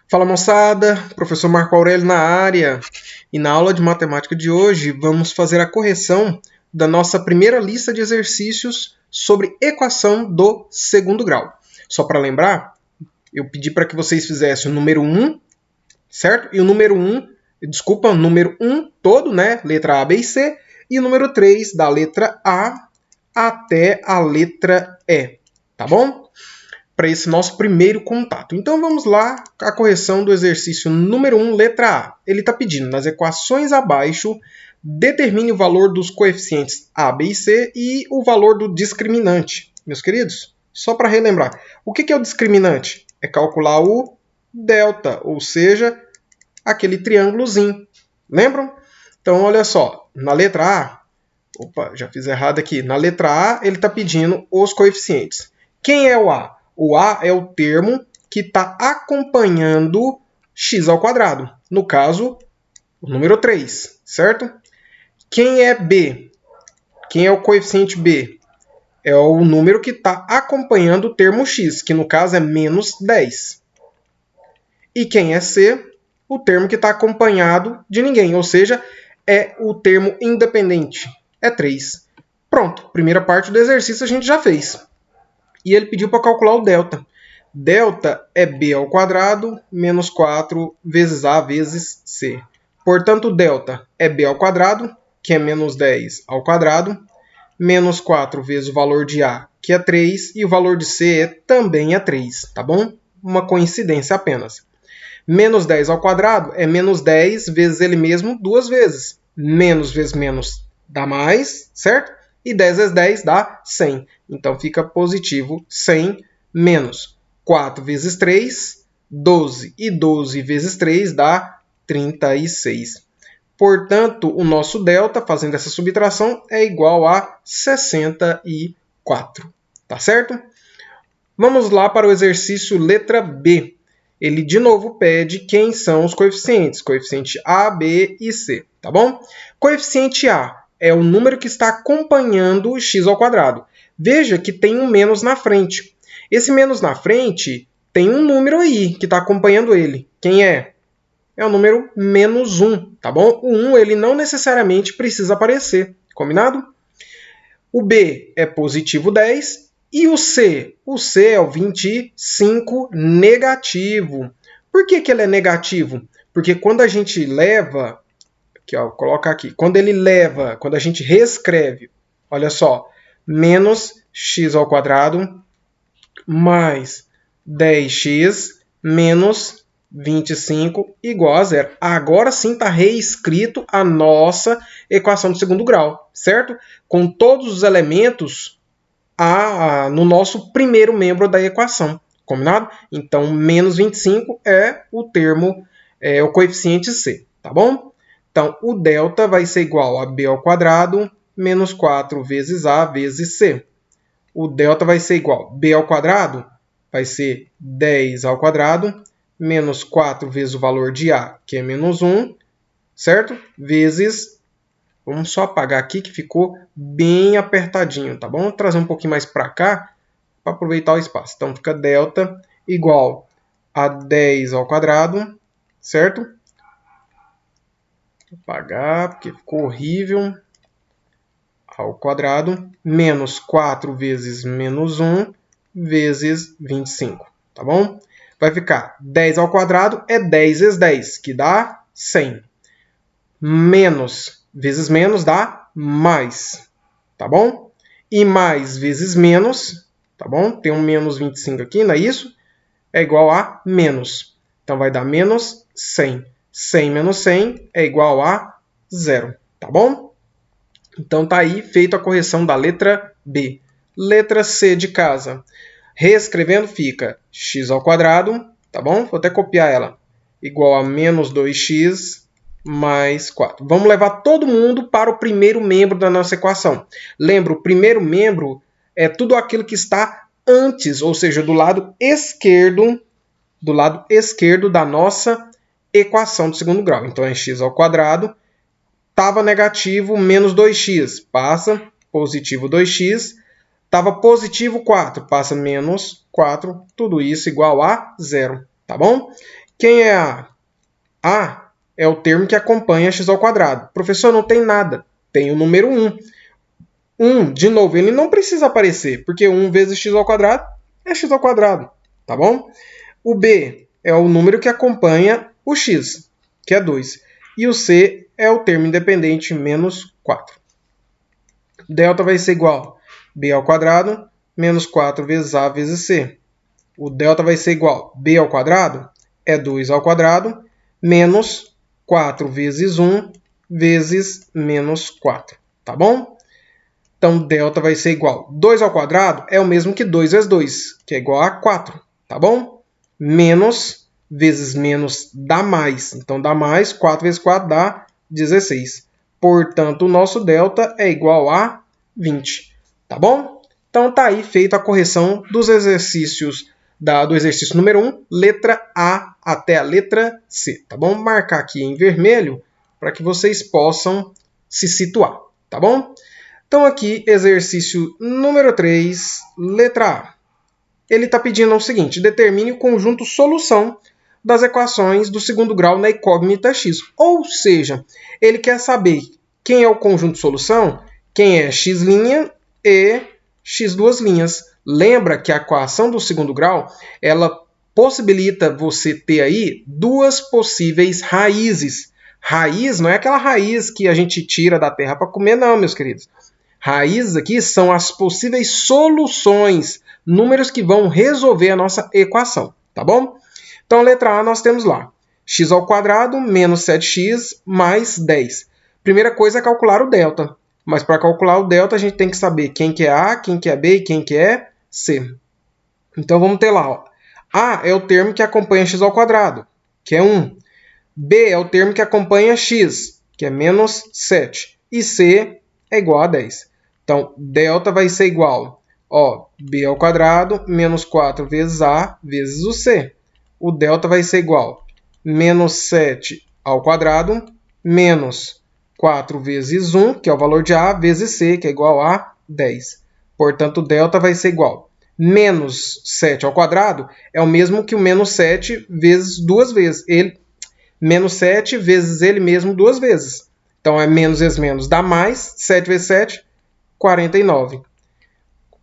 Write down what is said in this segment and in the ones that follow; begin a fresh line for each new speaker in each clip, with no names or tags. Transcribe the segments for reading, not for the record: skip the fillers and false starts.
Fala moçada, professor Marco Aurélio na área. E na aula de matemática de hoje vamos fazer a correção da nossa primeira lista de exercícios sobre equação do segundo grau. Só para lembrar, eu pedi para que vocês fizessem o número 1, certo? E o número 1 todo, né? Letra A, B e C. E o número 3 da letra A até a letra E, tá bom? Para esse nosso primeiro contato. Então vamos lá, a correção do exercício número 1, letra A. Ele está pedindo, nas equações abaixo, determine o valor dos coeficientes A, B e C e o valor do discriminante. Meus queridos, só para relembrar, o que é o discriminante? É calcular o delta, ou seja, aquele triângulozinho. Lembram? Então olha só, na letra A, opa, já fiz errado aqui. Na letra A, ele está pedindo os coeficientes. Quem é o A? O A é o termo que está acompanhando x ao quadrado. No caso, o número 3, certo? Quem é B? Quem é o coeficiente B? É o número que está acompanhando o termo x, que no caso é menos 10. E quem é C? O termo que está acompanhado de ninguém, ou seja, é o termo independente. É 3. Pronto, primeira parte do exercício a gente já fez. E ele pediu para calcular o delta. Delta é b ao quadrado menos 4 vezes a vezes c. Portanto, o delta é b ao quadrado, que é menos 10 ao quadrado, menos 4 vezes o valor de a, que é 3, e o valor de c também é 3, tá bom? Uma coincidência apenas. Menos 10 ao quadrado é menos 10 vezes ele mesmo duas vezes. Menos vezes menos dá mais, certo? E 10 vezes 10 dá 100. Então fica positivo 100 menos 4 vezes 3, 12. E 12 vezes 3 dá 36. Portanto, o nosso delta, fazendo essa subtração, é igual a 64. Tá certo? Vamos lá para o exercício letra B. Ele de novo pede quem são os coeficientes. Coeficiente A, B e C, tá bom? Coeficiente A é o número que está acompanhando o x ao quadrado. Veja que tem um menos na frente. Esse menos na frente tem um número aí que está acompanhando ele. Quem é? É o número menos 1, tá bom? O 1 ele não necessariamente precisa aparecer, combinado? O B é positivo 10 e o C? O C é o 25 negativo. Por que ele é negativo? Porque quando a gente leva, aqui, ó, coloca aqui, quando a gente reescreve, olha só, menos x ao quadrado mais 10x menos 25 igual a zero. Agora sim está reescrito a nossa equação do segundo grau, certo? Com todos os elementos no nosso primeiro membro da equação, combinado? Então, menos 25 é o termo, o coeficiente C, tá bom? Então, o delta vai ser igual a b ao quadrado menos 4 vezes a vezes c. O delta vai ser igual a b ao quadrado, vai ser 10 ao quadrado, menos 4 vezes o valor de a, que é menos 1, certo? Vezes, vamos só apagar aqui que ficou bem apertadinho, tá bom? Vou trazer um pouquinho mais para cá, para aproveitar o espaço. Então, fica delta igual a 10 ao quadrado, certo? Vou apagar, porque ficou horrível. Ao quadrado, menos 4 vezes menos 1, vezes 25, tá bom? Vai ficar 10 ao quadrado é 10 vezes 10, que dá 100. Menos vezes menos dá mais, tá bom? E mais vezes menos, tá bom? Tem um menos 25 aqui, não é isso? É igual a menos. Então vai dar menos 100. 100 menos 100 é igual a 0, tá bom? Então tá aí feita a correção da letra B. Letra C de casa. Reescrevendo fica x ao quadrado, tá bom? Vou até copiar ela. Igual a menos 2x mais 4. Vamos levar todo mundo para o primeiro membro da nossa equação. Lembra, o primeiro membro é tudo aquilo que está antes, ou seja, do lado esquerdo da nossa equação do segundo grau. Então é x ao quadrado. Estava negativo, menos 2x, passa positivo 2x. Estava positivo 4, passa menos 4. Tudo isso igual a 0, tá bom? Quem é A? A é o termo que acompanha x ao quadrado. Professor, não tem nada. Tem o número 1. 1, de novo, ele não precisa aparecer, porque 1 vezes x ao quadrado é x ao quadrado, tá bom? O B é o número que acompanha o x, que é 2. E o C é o termo independente, menos 4. Delta vai ser igual a b ao quadrado menos 4 vezes a vezes c. O delta vai ser igual a b ao quadrado é 2 ao quadrado menos 4 vezes 1 vezes menos 4. Tá bom? Então, delta vai ser igual a 2 ao quadrado é o mesmo que 2 vezes 2, que é igual a 4. Tá bom? Menos vezes menos dá mais. Então, dá mais, 4 vezes 4 dá 16. Portanto, o nosso delta é igual a 20. Tá bom? Então, tá aí feita a correção dos exercícios do exercício número 1, letra A até a letra C. Tá bom? Vou marcar aqui em vermelho para que vocês possam se situar. Tá bom? Então, aqui, exercício número 3, letra A. Ele está pedindo o seguinte: determine o conjunto solução das equações do segundo grau na incógnita x. Ou seja, ele quer saber quem é o conjunto solução, quem é x' e x duas linhas. Lembra que a equação do segundo grau, ela possibilita você ter aí duas possíveis raízes. Raiz não é aquela raiz que a gente tira da terra para comer, não, meus queridos. Raízes aqui são as possíveis soluções, números que vão resolver a nossa equação, tá bom? Então, letra A, nós temos lá x ao quadrado menos 7x mais 10. Primeira coisa é calcular o delta. Mas para calcular o delta, a gente tem que saber quem que é A, quem que é B e quem que é C. Então, vamos ter lá. Ó. A é o termo que acompanha x ao quadrado, que é 1. B é o termo que acompanha x, que é menos 7. E C é igual a 10. Então, delta vai ser igual a b ao quadrado menos 4 vezes A vezes o C. O delta vai ser igual a menos 7 ao quadrado menos 4 vezes 1, que é o valor de A, vezes C, que é igual a 10. Portanto, o delta vai ser igual a menos 7 ao quadrado é o mesmo que o menos 7 vezes duas vezes. Menos 7 vezes ele mesmo duas vezes. Então, é menos vezes menos dá mais. 7 vezes 7, 49.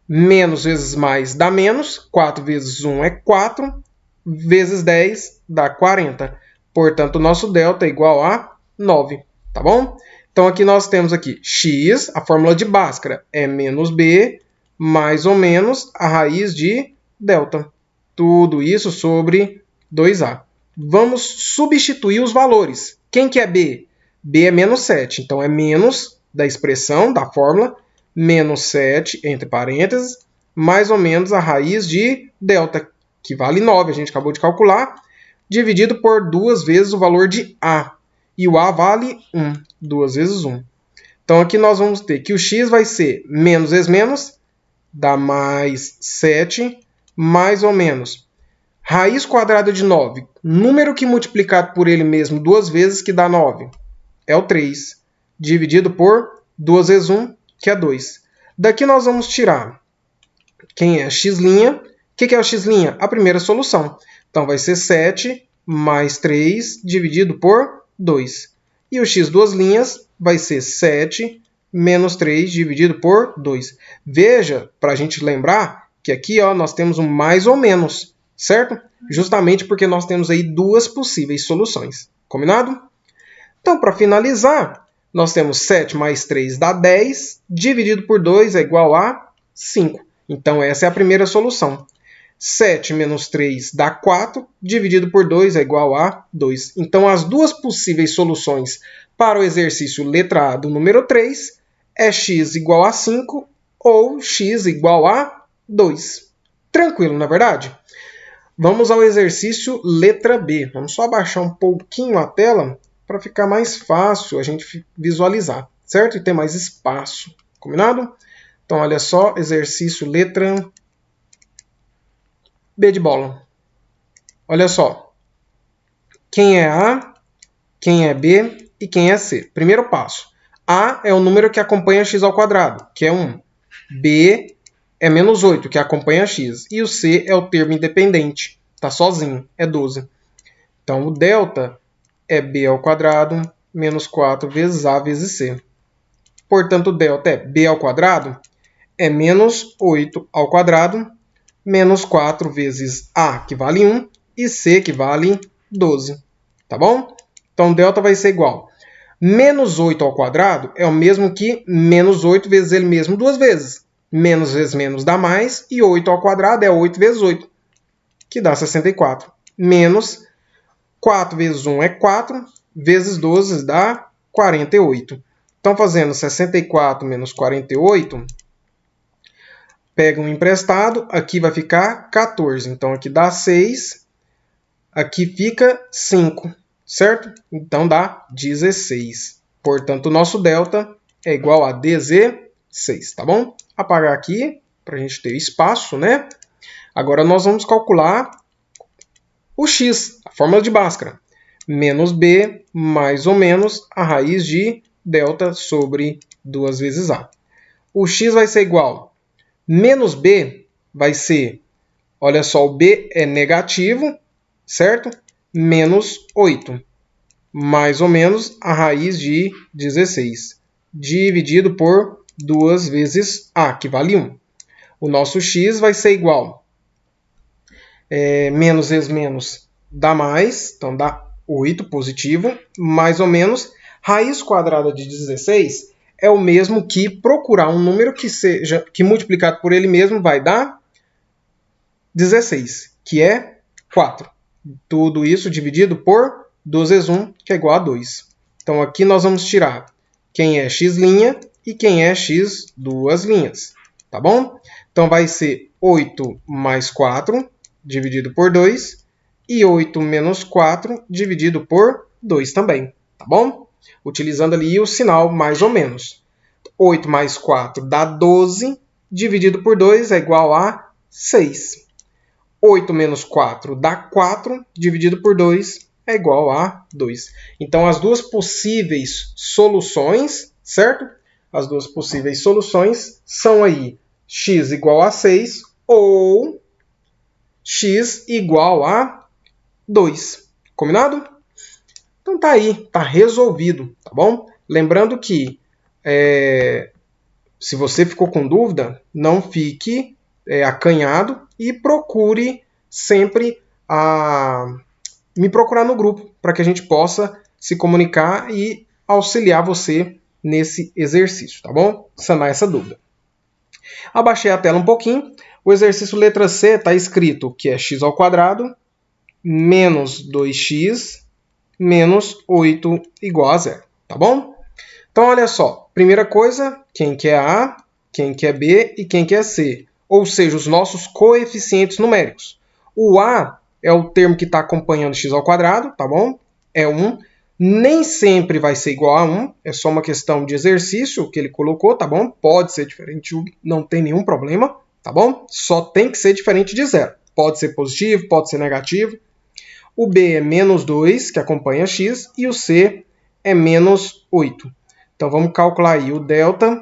Menos vezes mais dá menos. 4 vezes 1 é 4. Vezes 10 dá 40. Portanto, o nosso delta é igual a 9. Tá bom? Então, aqui nós temos aqui x, a fórmula de Bhaskara é menos b, mais ou menos a raiz de delta. Tudo isso sobre 2a. Vamos substituir os valores. Quem que é b? B é menos 7. Então, é menos da expressão, da fórmula, menos 7, entre parênteses, mais ou menos a raiz de delta, que vale 9, a gente acabou de calcular, dividido por 2 vezes o valor de A. E o A vale 1, 2 vezes 1. Então, aqui nós vamos ter que o x vai ser menos vezes menos, dá mais 7, mais ou menos. Raiz quadrada de 9, número que multiplicado por ele mesmo 2 vezes, que dá 9, é o 3, dividido por 2 vezes 1, que é 2. Daqui nós vamos tirar quem é x'. O que é o x'? A primeira solução. Então, vai ser 7 mais 3 dividido por 2. E o x duas linhas vai ser 7 menos 3 dividido por 2. Veja, para a gente lembrar, que aqui nós temos um mais ou menos, certo? Justamente porque nós temos aí duas possíveis soluções. Combinado? Então, para finalizar, nós temos 7 mais 3 dá 10, dividido por 2 é igual a 5. Então, essa é a primeira solução. 7 menos 3 dá 4, dividido por 2 é igual a 2. Então, as duas possíveis soluções para o exercício letra A do número 3 é x igual a 5 ou x igual a 2. Tranquilo, não é verdade? Vamos ao exercício letra B. Vamos só abaixar um pouquinho a tela para ficar mais fácil a gente visualizar, certo? E ter mais espaço. Combinado? Então, olha só, exercício letra B de bola. Olha só. Quem é A, quem é B e quem é C. Primeiro passo. A é o número que acompanha x ao quadrado, que é 1. B é menos 8, que acompanha x. E o C é o termo independente. Está sozinho, é 12. Então, o delta é b ao quadrado menos 4 vezes a vezes c. Portanto, o delta é b ao quadrado é menos 8 ao quadrado menos 4 vezes a, que vale 1, e c, que vale 12. Tá bom? Então, delta vai ser igual. Menos 8 ao quadrado é o mesmo que menos 8 vezes ele mesmo duas vezes. Menos vezes menos dá mais, e 8 ao quadrado é 8 vezes 8, que dá 64. Menos 4 vezes 1 é 4, vezes 12 dá 48. Então, fazendo 64 menos 48, pega um emprestado, aqui vai ficar 14. Então, aqui dá 6, aqui fica 5, certo? Então, dá 16. Portanto, o nosso delta é igual a 16, tá bom? Apagar aqui, para a gente ter espaço, né? Agora, nós vamos calcular o x, a fórmula de Bhaskara. Menos b mais ou menos a raiz de delta sobre 2 vezes a. O x vai ser igual. Menos b vai ser, olha só, o b é negativo, certo? Menos 8, mais ou menos a raiz de 16, dividido por 2 vezes a, que vale 1. O nosso x vai ser igual, menos vezes menos dá mais, então dá 8 positivo, mais ou menos, raiz quadrada de 16 é o mesmo que procurar um número que multiplicado por ele mesmo vai dar 16, que é 4. Tudo isso dividido por 2 vezes 1, que é igual a 2. Então, aqui nós vamos tirar quem é x' e quem é x duas linhas. Tá bom? Então, vai ser 8 mais 4 dividido por 2 e 8 menos 4 dividido por 2 também. Tá bom? Utilizando ali o sinal mais ou menos. 8 mais 4 dá 12, dividido por 2 é igual a 6. 8 menos 4 dá 4, dividido por 2 é igual a 2. Então, as duas possíveis soluções, certo? As duas possíveis soluções são aí x igual a 6 ou x igual a 2. Combinado? Então, tá aí, tá resolvido, tá bom? Lembrando que, se você ficou com dúvida, não fique acanhado e procure sempre me procurar no grupo para que a gente possa se comunicar e auxiliar você nesse exercício, tá bom? Sanar essa dúvida. Abaixei a tela um pouquinho. O exercício letra C está escrito que é x ao quadrado menos 2x menos 8 igual a 0, tá bom? Então, olha só. Primeira coisa, quem que é A, quem que é B e quem que é C. Ou seja, os nossos coeficientes numéricos. O A é o termo que está acompanhando x ao quadrado, tá bom? É 1. Nem sempre vai ser igual a 1. É só uma questão de exercício que ele colocou, tá bom? Pode ser diferente, não tem nenhum problema, tá bom? Só tem que ser diferente de 0. Pode ser positivo, pode ser negativo. O B é menos 2, que acompanha x, e o C é menos 8. Então, vamos calcular aí. O delta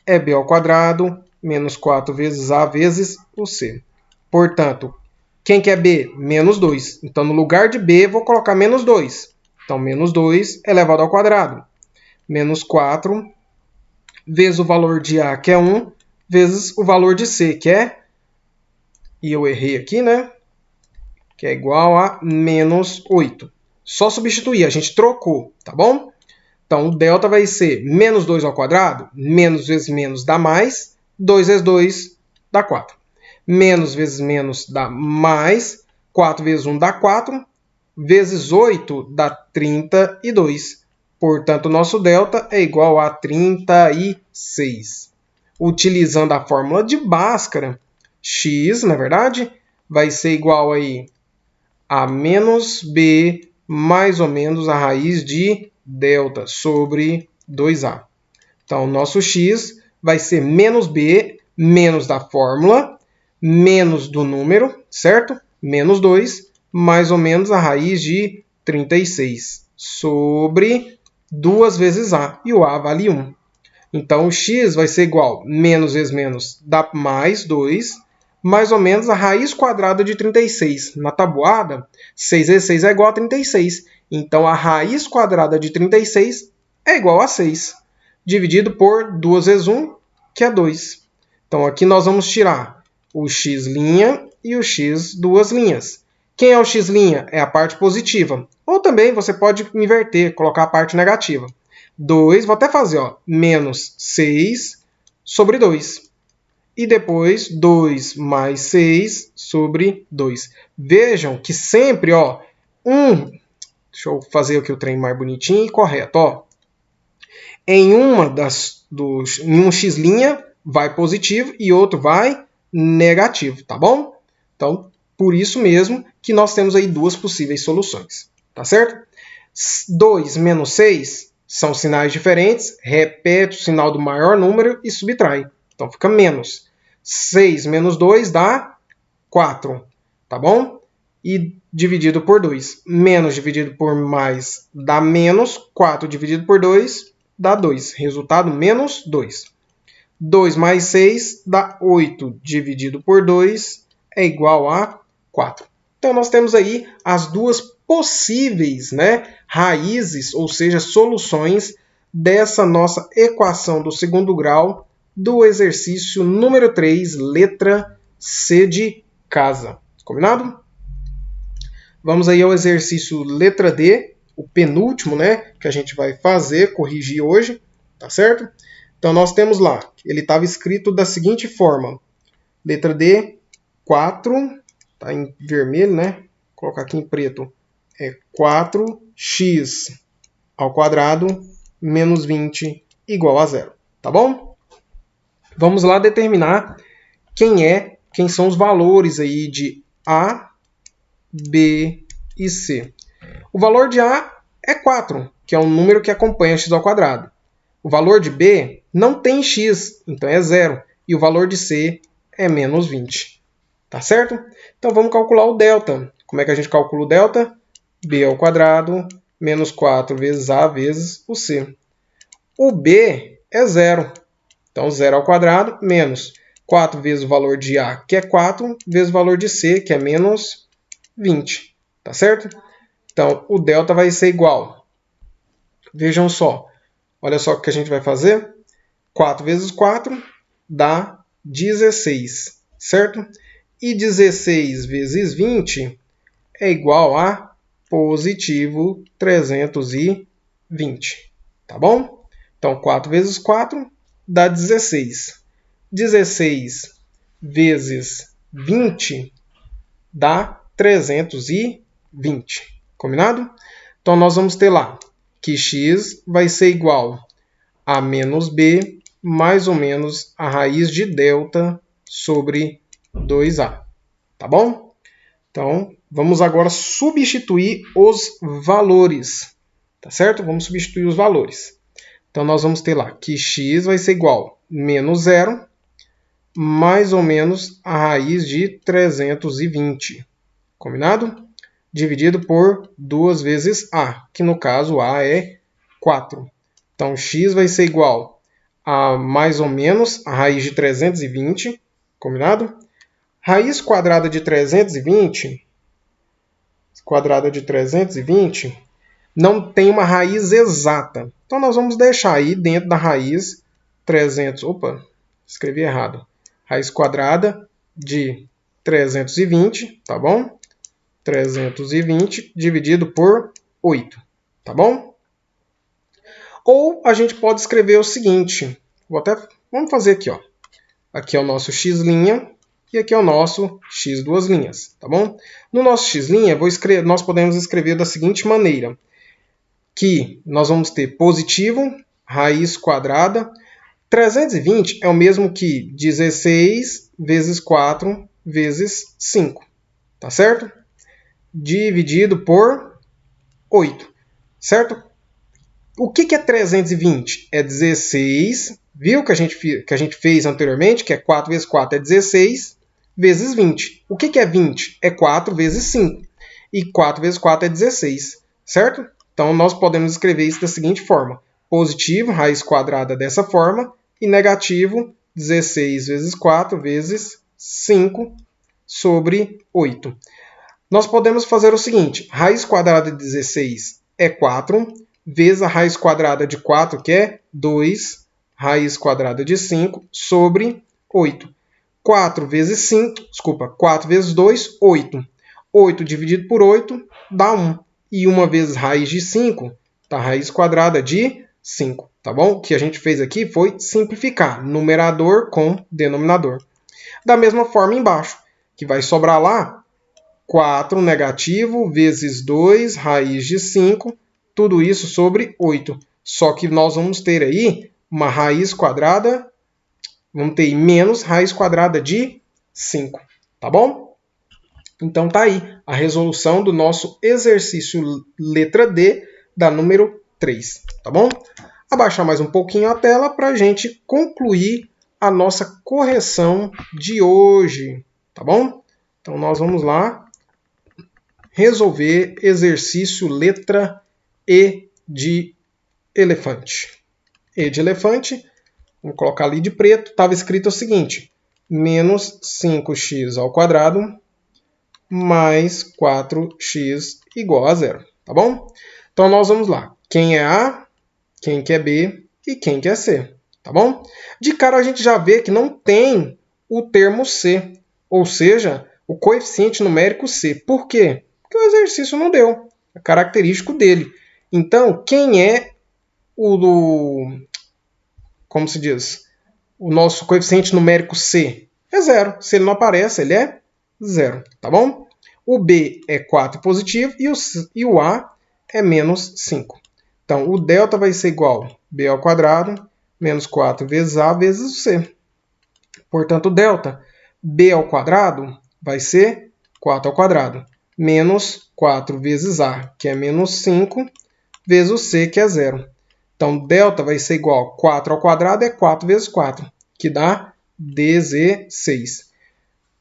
é b ao quadrado menos 4 vezes a vezes o c. Portanto, quem que é b? Menos 2. Então, no lugar de b, vou colocar menos 2. Então, menos 2 elevado ao quadrado. Menos 4 vezes o valor de a, que é 1, vezes o valor de c, que é... E eu errei aqui, né? Que é igual a menos 8. Só substituir, a gente trocou, tá bom? Então, o delta vai ser menos 2 ao quadrado, menos vezes menos dá mais, 2 vezes 2 dá 4. Menos vezes menos dá mais, 4 vezes 1 dá 4, vezes 8 dá 32. Portanto, o nosso delta é igual a 36. Utilizando a fórmula de Bhaskara, x, na verdade, vai ser igual aí a menos b mais ou menos a raiz de delta sobre 2a. Então, o nosso x vai ser menos b, menos da fórmula, menos do número, certo? Menos 2, mais ou menos a raiz de 36, sobre 2 vezes a, e o a vale 1. Então, o x vai ser igual, menos vezes menos dá mais 2, mais ou menos a raiz quadrada de 36. Na tabuada, 6 vezes 6 é igual a 36. Então, a raiz quadrada de 36 é igual a 6, dividido por 2 vezes 1, que é 2. Então, aqui nós vamos tirar o x' e o x duas linhas. Quem é o x'? É a parte positiva. Ou também você pode inverter, colocar a parte negativa. 2, vou até fazer, ó, menos 6 sobre 2. E depois 2 mais 6 sobre 2. Vejam que sempre, ó, deixa eu fazer aqui o trem mais bonitinho e correto, ó. Em em um x' vai positivo e outro vai negativo, tá bom? Então, por isso mesmo que nós temos aí duas possíveis soluções, tá certo? 2 menos 6 são sinais diferentes, repete o sinal do maior número e subtrai. Então, fica menos. 6 menos 2 dá 4, tá bom? E dividido por 2. Menos dividido por mais dá menos. 4 dividido por 2 dá 2. Resultado, menos 2. 2 mais 6 dá 8. Dividido por 2 é igual a 4. Então, nós temos aí as duas possíveis, né, raízes, ou seja, soluções dessa nossa equação do segundo grau do exercício número 3, letra C de casa. Combinado? Vamos aí ao exercício letra D, o penúltimo, né, que a gente vai fazer, corrigir hoje, tá certo? Então, nós temos lá, ele estava escrito da seguinte forma. Letra D, 4, tá em vermelho, né? Vou colocar aqui em preto. É 4x ao quadrado menos 20 igual a 0, tá bom? Vamos lá determinar quem são os valores aí de A, B e C. O valor de A é 4, que é um número que acompanha x ao quadrado. O valor de B não tem x, então é 0. E o valor de C é menos 20. Tá certo? Então vamos calcular o delta. Como é que a gente calcula o delta? B ao quadrado menos 4 vezes A vezes o C. O B é 0. Então 0 ao quadrado menos 4 vezes o valor de A, que é 4, vezes o valor de C, que é menos 20. Tá certo? Então o delta vai ser igual. Vejam só. Olha só o que a gente vai fazer. 4 vezes 4 dá 16, certo? E 16 vezes 20 é igual a positivo 320, tá bom? Então, 4 vezes 4 dá 16. 16 vezes 20 dá 320, combinado? Então, nós vamos ter lá que x vai ser igual a menos b mais ou menos a raiz de delta sobre 2a, tá bom? Então, vamos agora substituir os valores, tá certo? Vamos substituir os valores. Então, nós vamos ter lá que x vai ser igual a menos 0 mais ou menos a raiz de 320, combinado? Dividido por 2 vezes a, que no caso a é 4. Então, x vai ser igual a mais ou menos a raiz de 320, combinado? Raiz quadrada de 320 não tem uma raiz exata. Então, nós vamos deixar aí dentro da raiz 300... Opa, escrevi errado. Raiz quadrada de 320, tá bom? 320 dividido por 8, tá bom? Ou a gente pode escrever o seguinte, vamos fazer aqui, ó. Aqui é o nosso x' e aqui é o nosso x duas linhas, tá bom? No nosso x', nós podemos escrever da seguinte maneira, que nós vamos ter positivo, raiz quadrada, 320 é o mesmo que 16 vezes 4 vezes 5, tá certo? Dividido por 8, certo? O que é 320? É 16, viu que a gente fez anteriormente, que é 4 vezes 4 é 16, vezes 20. O que é 20? É 4 vezes 5. E 4 vezes 4 é 16, certo? Então, nós podemos escrever isso da seguinte forma. Positivo, raiz quadrada dessa forma, e negativo, 16 vezes 4 vezes 5 sobre 8. Nós podemos fazer o seguinte, raiz quadrada de 16 é 4, vezes a raiz quadrada de 4, que é 2, raiz quadrada de 5, sobre 8. 4 vezes 2, 8. 8 dividido por 8 dá 1. E 1 vezes raiz de 5 dá raiz quadrada de 5. Tá bom? O que a gente fez aqui foi simplificar numerador com denominador. Da mesma forma embaixo, que vai sobrar lá 4 negativo vezes 2 raiz de 5, tudo isso sobre 8. Só que nós vamos ter aí uma raiz quadrada, vamos ter menos raiz quadrada de 5, tá bom? Então tá aí a resolução do nosso exercício letra D da número 3, tá bom? Abaixar mais um pouquinho a tela para a gente concluir a nossa correção de hoje, tá bom? Então nós vamos lá resolver exercício letra E de elefante. E de elefante, vamos colocar ali de preto, estava escrito o seguinte, menos 5x ao quadrado mais 4x igual a 0, tá bom? Então nós vamos lá, quem é A, quem que é B e quem que é C, tá bom? De cara a gente já vê que não tem o termo C, ou seja, o coeficiente numérico C. Por quê? Porque o exercício não deu, é característico dele. Então, quem é como se diz, o nosso coeficiente numérico C? É 0. Se ele não aparece, ele é 0, tá bom? O B é 4 positivo e o A é menos 5. Então, o delta vai ser igual a B ao quadrado menos 4 vezes A vezes o C. Portanto, o delta B ao quadrado vai ser 4 ao quadrado menos 4 vezes A, que é menos 5, vezes o C, que é 0. Então, delta vai ser igual a 4 ao quadrado é 4 vezes 4, que dá 16.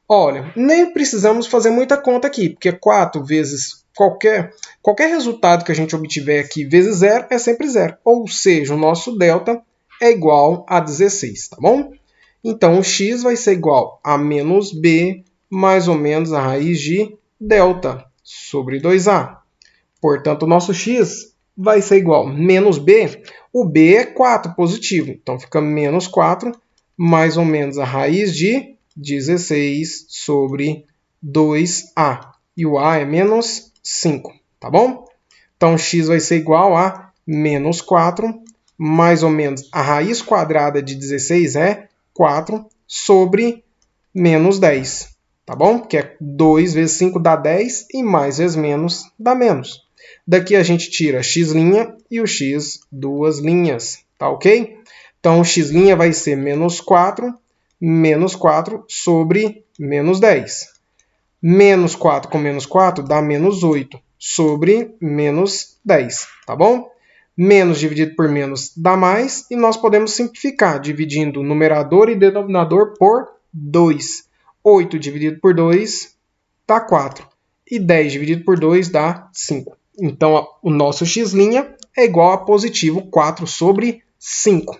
Olha, nem precisamos fazer muita conta aqui, porque 4 vezes qualquer resultado que a gente obtiver aqui vezes 0 é sempre 0. Ou seja, o nosso delta é igual a 16, tá bom? Então, o x vai ser igual a menos b mais ou menos a raiz de delta sobre 2a. Portanto, o nosso x vai ser igual a menos b. O b é 4 positivo, então fica menos 4 mais ou menos a raiz de 16 sobre 2a. E o a é menos 5, tá bom? Então, x vai ser igual a menos 4, mais ou menos a raiz quadrada de 16 é 4 sobre menos 10, tá bom? Porque é 2 vezes 5 dá 10 e mais vezes menos dá menos. Daqui a gente tira x' e o x duas linhas, tá ok? Então, o x' vai ser menos 4 sobre menos 10. Menos 4 com menos 4 dá menos 8 sobre menos 10, tá bom? Menos dividido por menos dá mais, e nós podemos simplificar, dividindo numerador e denominador por 2. 8 dividido por 2 dá 4, e 10 dividido por 2 dá 5. Então, o nosso x' é igual a positivo 4 sobre 5.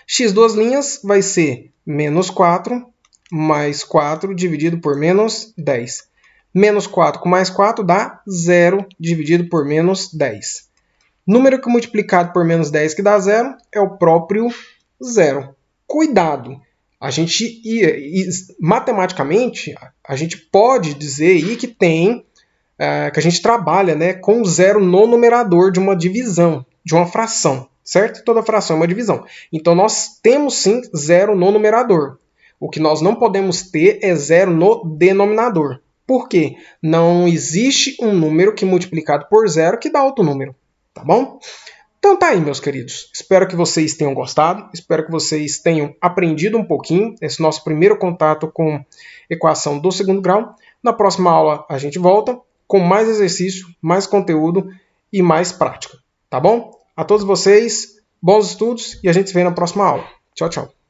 X duas linhas vai ser menos 4 mais 4 dividido por menos 10. Menos 4 com mais 4 dá 0 dividido por menos 10. Número que multiplicado por menos 10 que dá 0 é o próprio 0. Cuidado! Matematicamente, a gente pode dizer aí que que a gente trabalha, né, com 0 no numerador de uma divisão, de uma fração, certo? Toda fração é uma divisão. Então, nós temos sim 0 no numerador. O que nós não podemos ter é 0 no denominador. Por quê? Não existe um número que multiplicado por 0 que dá outro número, tá bom? Então tá aí, meus queridos. Espero que vocês tenham gostado, espero que vocês tenham aprendido um pouquinho esse nosso primeiro contato com equação do segundo grau. Na próxima aula a gente volta com mais exercício, mais conteúdo e mais prática, tá bom? A todos vocês, bons estudos e a gente se vê na próxima aula. Tchau, tchau.